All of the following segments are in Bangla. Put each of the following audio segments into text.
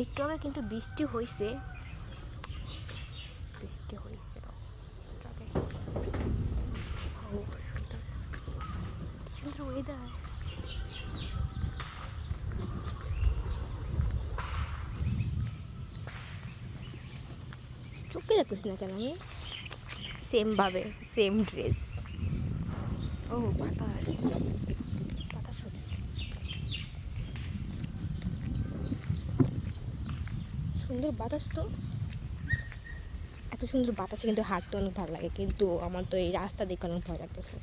একটু আগে কিন্তু বৃষ্টি হয়েছে, সুন্দর সুন্দর ওয়েদার। চোখে লাগতেছি না কেন আমি? সেমভাবে সেম ড্রেস। ও বাতাস, বাতাস হচ্ছে সুন্দর বাতাস। তো এত সুন্দর বাতাসে কিন্তু হাঁটতে অনেক ভালো লাগে, কিন্তু আমার তো এই রাস্তা দেখে অনেক ভয় লাগতেছে।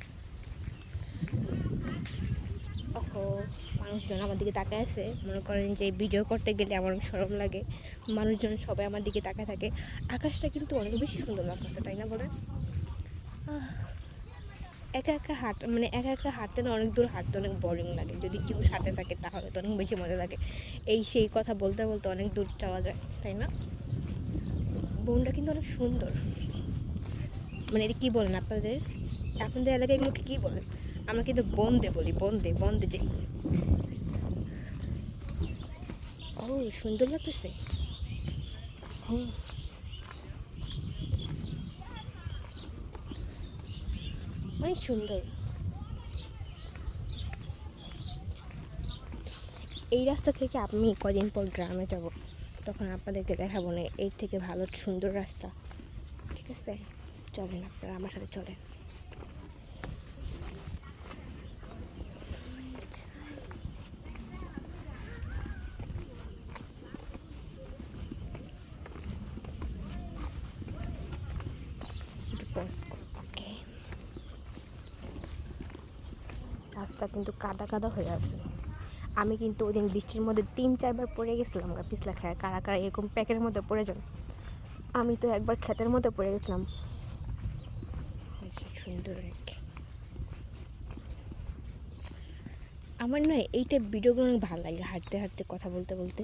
ওহো, মানুষজন আমার দিকে তাকায় আছে, মনে করেন যে ভিডিও করতে গেলে আমার অনেক শরম লাগে, মানুষজন সবাই আমার দিকে তাকায় থাকে। আকাশটা কিন্তু অনেক বেশি সুন্দর লাগতেছে, তাই না বলেন? একা একা হাঁটতে না, অনেক দূর হাঁটতে অনেক বোরিং লাগে। যদি কেউ সাথে থাকে তাহলে তো অনেক বেশি মজা লাগে। এই সেই কথা বলতে বলতে অনেক দূর যাওয়া যায়, তাই না? বনটা কিন্তু অনেক সুন্দর। মানে এটা কী বলেন আপনাদের এলাকায় এগুলোকে কী বলেন? আমরা কিন্তু বন্দে বলি, বন্দে যাই। ও সুন্দর লাগতেছে। অনেক সুন্দর। এই রাস্তা থেকে আমি কদিন পর গ্রামে যাব, তখন আপনাদেরকে দেখাবো না এর থেকে ভালো সুন্দর রাস্তা। ঠিক আছে, চলেন আপনারা আমার সাথে চলেন। ওকে, রাস্তা কিন্তু কাদা কাদা হয়ে আছে। আমি কিন্তু ওই দিন বৃষ্টির মধ্যে 3-4 বার পড়ে গেছিলাম পিছলা খায়। কারা কারা এরকম প্যাকের মধ্যে পড়ে যান? আমি তো একবার ক্ষেতের মধ্যে পড়ে গেছিলাম। সুন্দর আমার না এইটা ভিডিওগুলো অনেক ভালো লাগে, হাঁটতে হাঁটতে কথা বলতে বলতে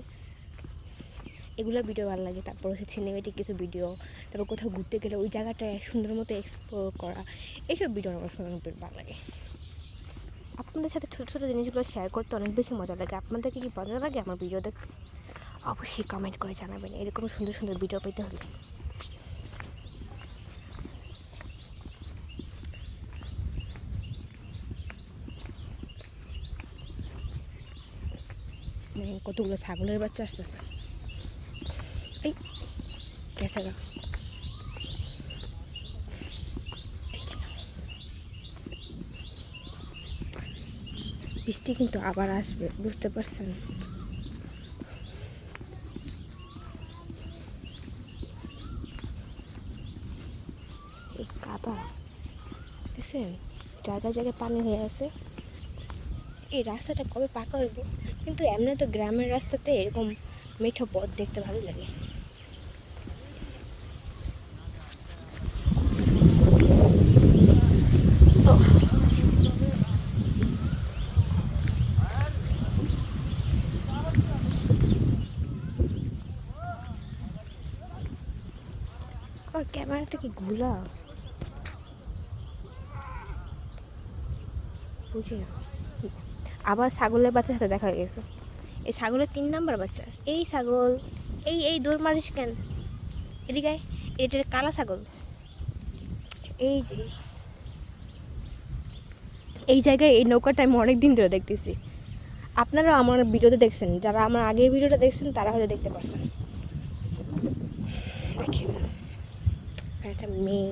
এগুলো ভিডিও ভালো লাগে। তারপর হচ্ছে সিনেমেটিক কিছু ভিডিও, তারপর কোথাও ঘুরতে গেলে ওই জায়গাটা সুন্দর মতো এক্সপ্লোর করা, এইসব ভিডিও আমার অনেক ভালো লাগে। আপনাদের সাথে ছোটো ছোটো জিনিসগুলো শেয়ার করতে অনেক বেশি মজা লাগে। আপনাদেরকে কি মজা লাগে আমার ভিডিও দেখতে? অবশ্যই কমেন্ট করে জানাবেন এরকম সুন্দর সুন্দর ভিডিও পেতে হলে। কতগুলো ছাগলের বাচ্চা আসতেছে। এই গেছে গা। বৃষ্টি কিন্তু আবার আসবে, বুঝতে পারছেন? এই কাদা দেখছেন, জায়গায় জায়গায় পানি হয়ে আছে। এই রাস্তাটা কবে পাকা হইব? কিন্তু এমনি তো গ্রামের রাস্তাতে এরকম মিঠো পথ দেখতে ভালো লাগে। আর ক্যামেরাটা কি ঘোলা? বুঝি না। আবার ছাগলের বাচ্চার সাথে দেখা হয়ে গেছে। এই ছাগলের 3 নাম্বার বাচ্চা। এই ছাগল, এই দৌড় মারিস কেন? এদিকে এটা কালা ছাগল। এই যে এই জায়গায় এই নৌকাটা আমি অনেক দিন ধরে দেখতেছি। আপনারা আমার ভিডিওতে দেখছেন, যারা আমার আগের ভিডিওটা দেখছেন তারা হয়তো দেখতে পারছেন। দেখেন একটা মেয়ে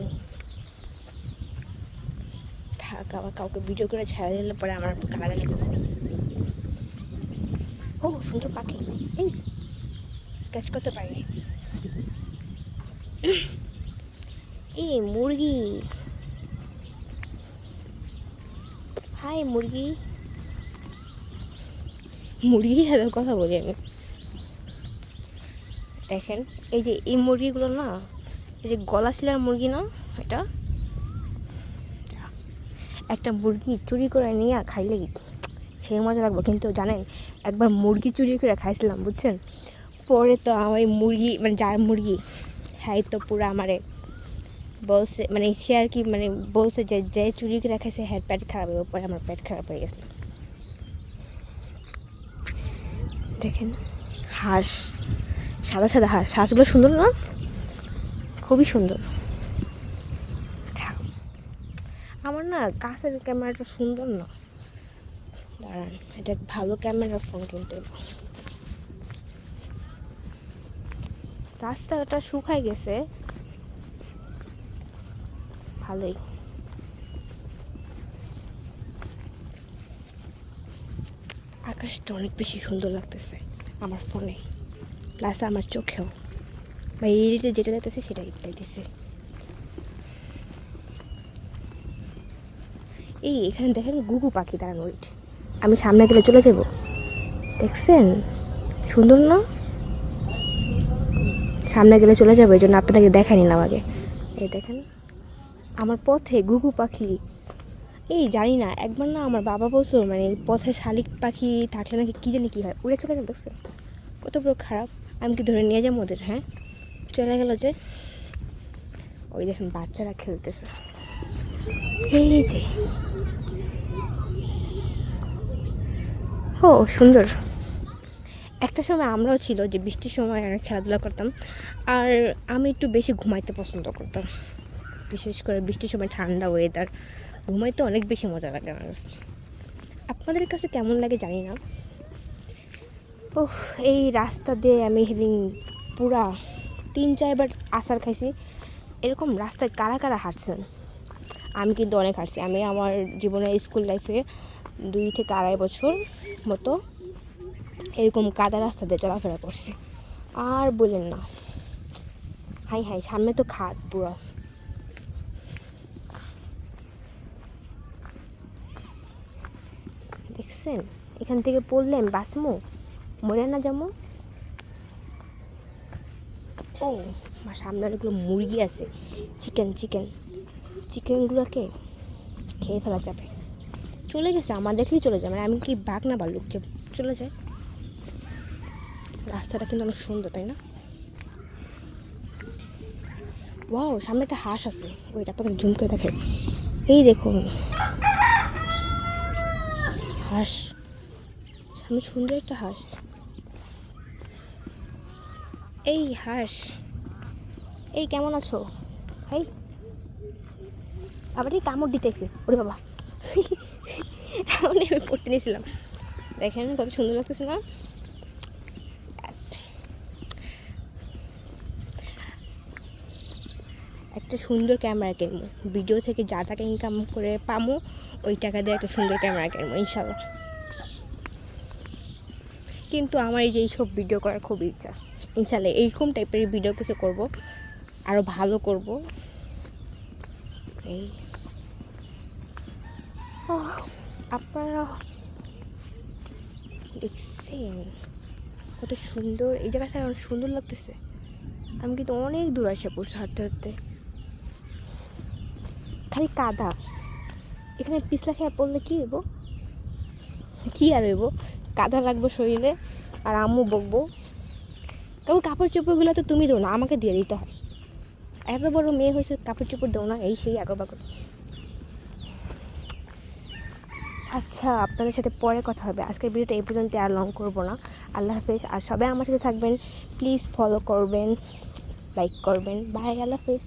থাক, আবার কাউকে ভিডিও করে ছাড়া দিলে পরে আমার গালাগালি করবে। ও সুন্দর পাখি, এই ক্যাচ করতে পারিনি। এই মুরগি, হাই মুরগি। মুরগির সাথে কথা বলি আমি। দেখেন এই যে এই মুরগিগুলো না, এই যে গলা শিলার মুরগি না, এটা একটা মুরগি চুরি করে নিয়ে খাইলে সেই মজা লাগবে। কিন্তু জানেন, একবার মুরগি চুরি করে খাইছিলাম, বুঝছেন? পরে তো আমার মুরগি, মানে যার মুরগি, হ্যাঁ তো পুরো আমারে বলছে, মানে সে আর কি, মানে বলছে যে যে চুরি করে খাইছে হ্যাঁ পেট খারাপ হয়ে, পরে আমার পেট খারাপ হয়ে গেছিলো। দেখেন হাঁস, সাদা সাদা হাঁস, হাঁসগুলো সুন্দর না? খুবই সুন্দর। আমার না কাছের ক্যামেরাটা সুন্দর না, দাঁড়ান এটা ভালো ক্যামেরার ফোন কিনতে। রাস্তাটা শুকায় গেছে ভালোই। আকাশটা অনেক বেশি সুন্দর লাগতেছে আমার ফোনে, প্লাস আমার চোখেও, বা রিয়েলিটি যেটা দেখতেছে সেটাই পাইতেছে। এই এখানে দেখেন গুগু পাখি, দাঁড়ান ওইট, আমি সামনে গেলে চলে যাব। দেখছেন সুন্দর না? সামনে গেলে চলে যাবে, এই জন্য আপনাকে দেখাই নিলাম আগে। এই দেখেন আমার পথে গুগু পাখি। এই জানি না, একবার না আমার বাবা বলছো মানে পথে শালিক পাখি থাকলে নাকি কী জানি কী হয়, উড়ে চলে গেল। দেখছে কত বড় খারাপ, আমি কি ধরে নিয়ে যাবো ওদের? হ্যাঁ চলে গেল যে। ওই দেখেন বাচ্চারা খেলতেছে, এই যে ও সুন্দর। একটা সময় আমরাও ছিল যে বৃষ্টির সময় খেলাধুলা করতাম, আর আমি একটু বেশি ঘুমাইতে পছন্দ করতাম, বিশেষ করে বৃষ্টির সময় ঠান্ডা ওয়েদার, ঘুমাইতে অনেক বেশি মজা লাগে আমার কাছে। আপনাদের কাছে কেমন লাগে জানি না। উফ, এই রাস্তা দিয়ে আমি সেদিন পুরা 3-4বার আসার খাইছি। এরকম রাস্তায় কারা কারা হাঁটছেন? আমি কিন্তু অনেক হাঁটছি। আমি আমার জীবনে স্কুল লাইফে 2 থেকে 2.5 বছর মতো এরকম কাদা রাস্তা দিয়ে চলাফেরা করছি। আর বলেন না, হাই হাই সামনে তো খাদ পুরো। দেখছেন এখান থেকে পড়লে আমি বাঁচমো, মরে না যাবো। ও আমার সামনে অনেকগুলো মুরগি আছে, চিকেনগুলোকে খেয়ে ফেলা যাবে। চলে গেছে, আমার দেখলেই চলে যায়, মানে আমি কি বাঘ না ভাল্লুক যে চলে যায়। রাস্তাটা কিন্তু অনেক সুন্দর, তাই না? ওয়াও, সামনে একটা হাঁস আছে, ওইটা আপনাকে জুম করে দেখে। এই দেখুন হাঁস, সামনে সুন্দর একটা হাঁস। এই হাঁস, এই কেমন আছো? এই আবার এই কামড় দিতেছে, ওরে বাবা আমি পড়তে নিয়েছিলাম। দেখেন কত সুন্দর লাগতেছে না? একটা সুন্দর ক্যামেরা কিনবো, ভিডিও থেকে যা টাকা ইনকাম করে পামো ওই টাকা দিয়ে একটা সুন্দর ক্যামেরা কিনবো ইনশাল্লাহ। কিন্তু আমার এই যে এইসব ভিডিও করার খুব ইচ্ছা, ইনশাল্লাহ এইরকম টাইপের ভিডিও কিছু করব, আরও ভালো করব। এই আপনারা দেখছেন কত সুন্দর, এই জায়গাটা অনেক সুন্দর লাগতেছে। আমি কিন্তু অনেক দূর আসে পড়ছি হাঁটতে হাঁটতে, খালি কাদা। এখানে পিছলা খেয়ে পড়লে কী হইব? কী আর হইব, কাদা লাগবো শরীরে, আর আম্মু বকবো। কেউ কাপড় চোপড়গুলো তো তুমি দো না, আমাকে দিয়ে দিতে হয়। এত বড় মেয়ে হয়েছে কাপড় চোপড় দাও না, এই সেই আগর বাগর। আচ্ছা আপনাদের সাথে পরে কথা হবে, আজকের ভিডিওটা এই পর্যন্ত আর লং করবো না। আল্লাহ হাফেজ, আর সবাই আমার সাথে থাকবেন, প্লিজ ফলো করবেন, লাইক করবেন। বাই, আল্লাহ হাফেজ।